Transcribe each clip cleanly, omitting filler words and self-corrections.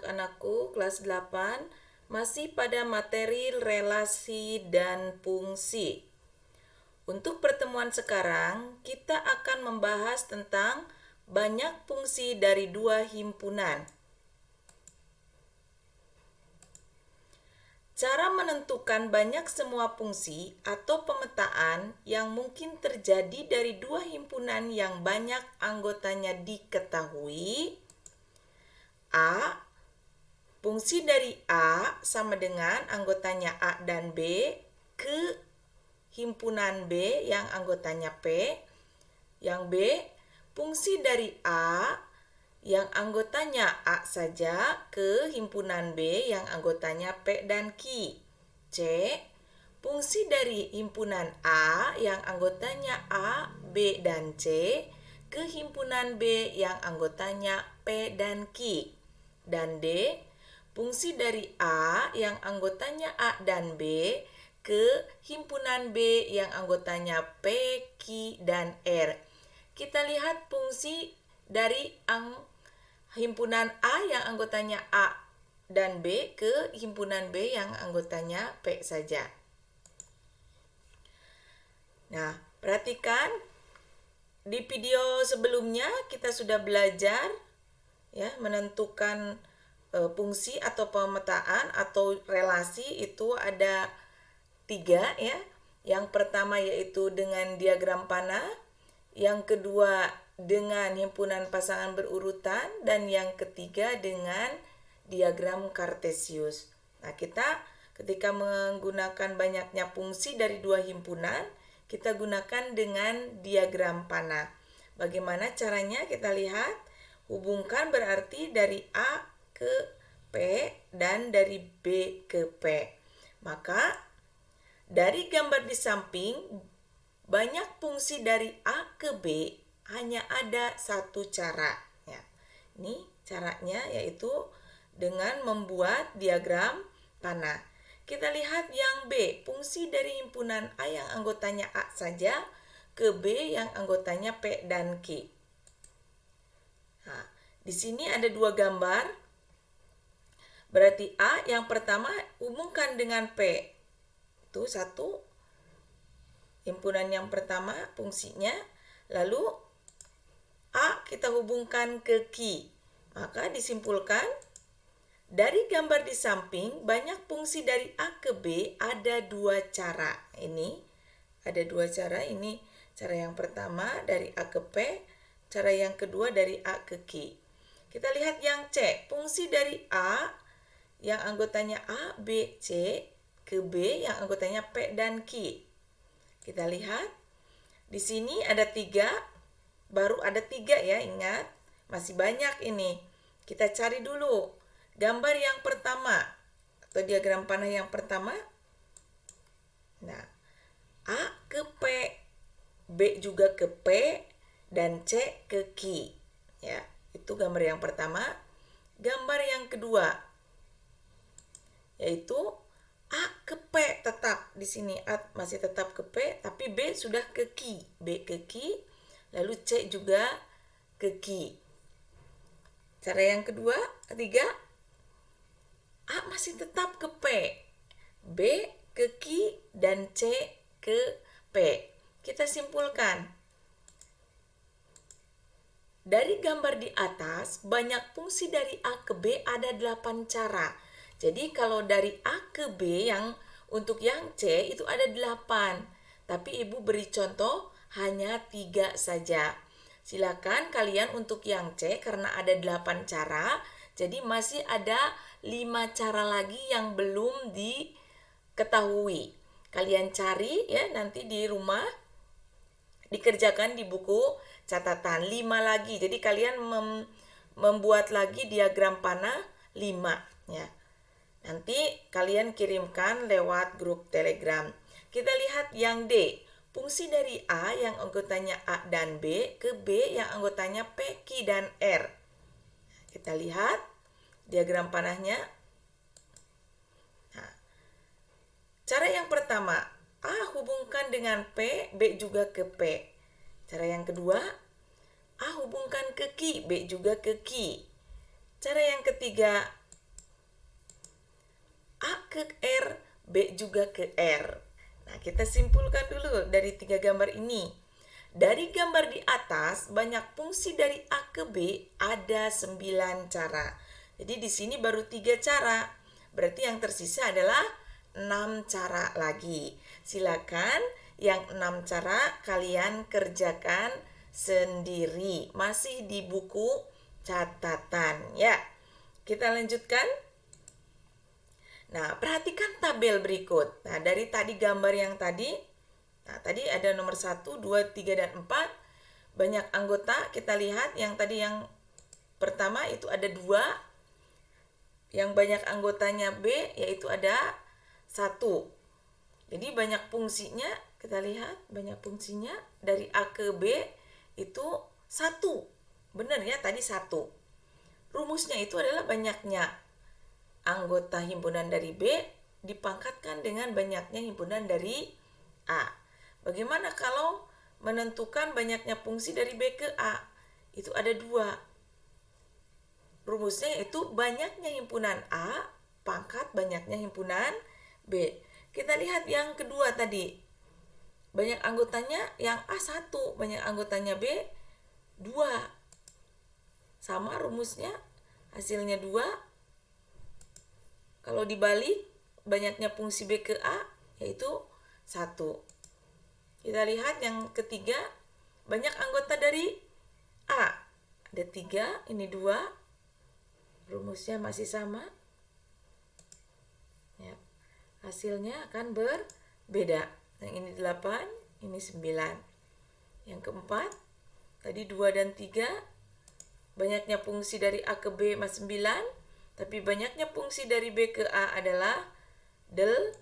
anak-anakku kelas 8 masih pada materi relasi dan fungsi. Untuk pertemuan sekarang, kita akan membahas tentang banyak fungsi dari dua himpunan. Cara menentukan banyak semua fungsi atau pemetaan yang mungkin terjadi dari dua himpunan yang banyak anggotanya diketahui. A. Fungsi dari A sama dengan anggotanya A dan B ke himpunan B yang anggotanya P. Yang B, fungsi dari A yang anggotanya A saja ke himpunan B yang anggotanya P dan Q. C, fungsi dari himpunan A yang anggotanya A, B, dan C ke himpunan B yang anggotanya P dan Q. Dan D, fungsi dari A yang anggotanya A dan B ke himpunan B yang anggotanya P, Q, dan R. Kita lihat fungsi dari himpunan A yang anggotanya A dan B ke himpunan B yang anggotanya P saja. Nah, perhatikan di video sebelumnya kita sudah belajar ya menentukan fungsi atau pemetaan atau relasi itu ada 3 ya. Yang pertama yaitu dengan diagram panah, yang kedua dengan himpunan pasangan berurutan, dan yang ketiga dengan diagram kartesius. Nah, kita ketika menggunakan banyaknya fungsi dari dua himpunan, kita gunakan dengan diagram panah. Bagaimana caranya? Kita lihat. Hubungkan berarti dari A ke P dan dari B ke P. Maka dari gambar di samping, banyak fungsi dari A ke B hanya ada satu cara. Ya. Ini caranya yaitu dengan membuat diagram panah. Kita lihat yang B, fungsi dari himpunan A yang anggotanya A saja ke B yang anggotanya P dan Q. Nah, di sini ada dua gambar. Berarti A yang pertama hubungkan dengan P. Itu satu himpunan yang pertama fungsinya. Lalu A kita hubungkan ke Q. Maka disimpulkan dari gambar di samping banyak fungsi dari A ke B ada dua cara. Ini ada dua cara. Ini cara yang pertama dari A ke P. Cara yang kedua dari A ke Q. Kita lihat yang C. Fungsi dari A yang anggotanya A, B, C ke B yang anggotanya P dan Q. Kita lihat. Di sini ada 3. Baru ada 3 ya, ingat. Masih banyak ini. Kita cari dulu. Gambar yang pertama atau diagram panah yang pertama. Nah, A ke P, B juga ke P, dan C ke Q. Ya, itu gambar yang pertama. Gambar yang kedua yaitu A ke P tetap di sini A masih tetap ke P, tapi B sudah ke Q. B ke Q, lalu C juga ke Q. Cara yang kedua, ketiga, A masih tetap ke P, B ke Q, dan C ke P. Kita simpulkan. Dari gambar di atas, banyak fungsi dari A ke B ada 8 cara. Jadi kalau dari A ke B yang untuk yang C itu ada 8. Tapi Ibu beri contoh hanya 3 saja. Silakan kalian untuk yang C karena ada 8 cara. Jadi masih ada 5 cara lagi yang belum diketahui. Kalian cari ya nanti di rumah, dikerjakan di buku catatan 5 lagi. Jadi kalian membuat lagi diagram panah 5 ya. Nanti kalian kirimkan lewat grup Telegram. Kita lihat yang D. Fungsi dari A yang anggotanya A dan B ke B yang anggotanya P, Q, dan R. Kita lihat diagram panahnya. Nah, cara yang pertama, A hubungkan dengan P, B juga ke P. Cara yang kedua, A hubungkan ke Q, B juga ke Q. Cara yang ketiga, ke R, B juga ke R. Nah, kita simpulkan dulu dari 3 gambar ini. Dari gambar di atas, banyak fungsi dari A ke B ada 9 cara. Jadi di sini baru 3 cara. Berarti yang tersisa adalah 6 cara lagi. Silakan yang 6 cara kalian kerjakan sendiri. Masih di buku catatan ya. Kita lanjutkan. Nah, perhatikan tabel berikut. Nah, dari tadi gambar yang tadi, nah tadi ada nomor 1, 2, 3, dan 4. Banyak anggota, kita lihat yang tadi yang pertama itu ada 2. Yang banyak anggotanya B yaitu ada 1. Jadi banyak fungsinya, kita lihat banyak fungsinya dari A ke B itu 1. Benar ya, tadi 1. Rumusnya itu adalah banyaknya anggota himpunan dari B dipangkatkan dengan banyaknya himpunan dari A. Bagaimana kalau menentukan banyaknya fungsi dari B ke A? Itu ada 2. Rumusnya itu banyaknya himpunan A pangkat banyaknya himpunan B. Kita lihat yang kedua tadi. Banyak anggotanya yang A 1, banyak anggotanya B 2. Sama rumusnya, hasilnya 2. Kalau dibalik, banyaknya fungsi B ke A yaitu 1. Kita lihat yang ketiga, banyak anggota dari A. Ada 3, ini 2. Rumusnya masih sama. Ya. Hasilnya akan berbeda. Yang ini 8, ini 9. Yang keempat, tadi 2 dan 3. Banyaknya fungsi dari A ke B masih 9. Tapi banyaknya fungsi dari B ke A adalah 8.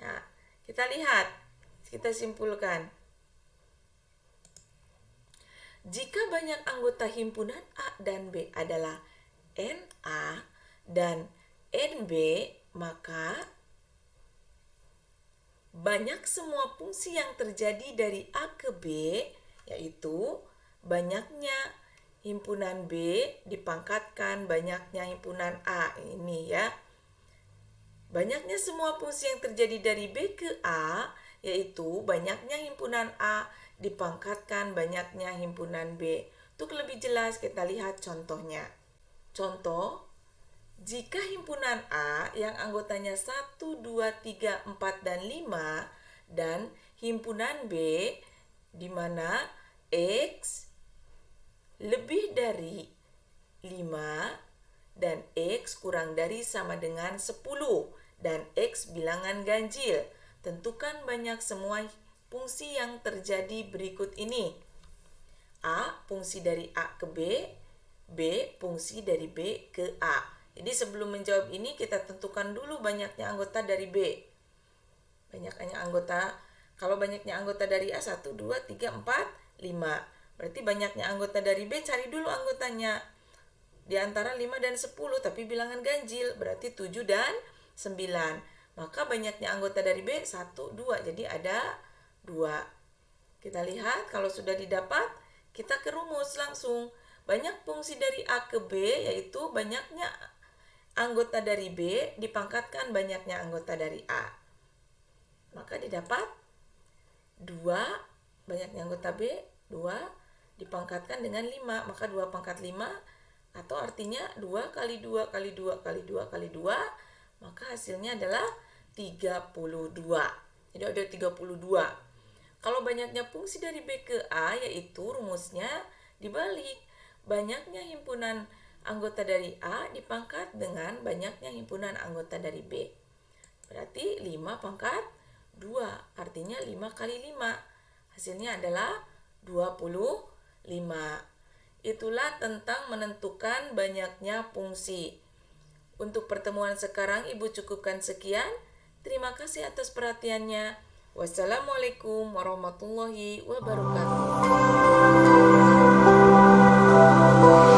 Nah, kita lihat, kita simpulkan. Jika banyak anggota himpunan A dan B adalah NA dan NB, maka banyak semua fungsi yang terjadi dari A ke B, yaitu banyaknya himpunan B dipangkatkan banyaknya himpunan A. Ini ya. Banyaknya semua fungsi yang terjadi dari B ke A, yaitu banyaknya himpunan A dipangkatkan banyaknya himpunan B. Untuk lebih jelas kita lihat contohnya. Contoh, jika himpunan A yang anggotanya 1, 2, 3, 4, dan 5 dan himpunan B di mana X lebih dari 5 dan X kurang dari sama dengan 10 dan X bilangan ganjil. Tentukan banyak semua fungsi yang terjadi berikut ini. A, fungsi dari A ke B. B, fungsi dari B ke A. Jadi sebelum menjawab ini kita tentukan dulu banyaknya anggota dari B. Banyaknya anggota, kalau banyaknya anggota dari A 1, 2, 3, 4, 5. Berarti banyaknya anggota dari B, cari dulu anggotanya. Di antara 5 dan 10, tapi bilangan ganjil, berarti 7 dan 9. Maka banyaknya anggota dari B, 1, 2. Jadi ada 2. Kita lihat, kalau sudah didapat, kita ke rumus langsung. Banyak fungsi dari A ke B, yaitu banyaknya anggota dari B dipangkatkan banyaknya anggota dari A. Maka didapat 2, banyaknya anggota B, 2 dipangkatkan dengan 5, maka 2 pangkat 5 atau artinya 2 kali 2 kali 2 kali 2 kali 2, maka hasilnya adalah 32. Jadi ada 32. Kalau banyaknya fungsi dari B ke A, yaitu rumusnya dibalik. Banyaknya himpunan anggota dari A dipangkat dengan banyaknya himpunan anggota dari B. Berarti 5 pangkat 2, artinya 5 kali 5. Hasilnya adalah 25. Itulah tentang menentukan banyaknya fungsi. Untuk pertemuan sekarang Ibu cukupkan sekian. Terima kasih atas perhatiannya. Wassalamualaikum warahmatullahi wabarakatuh.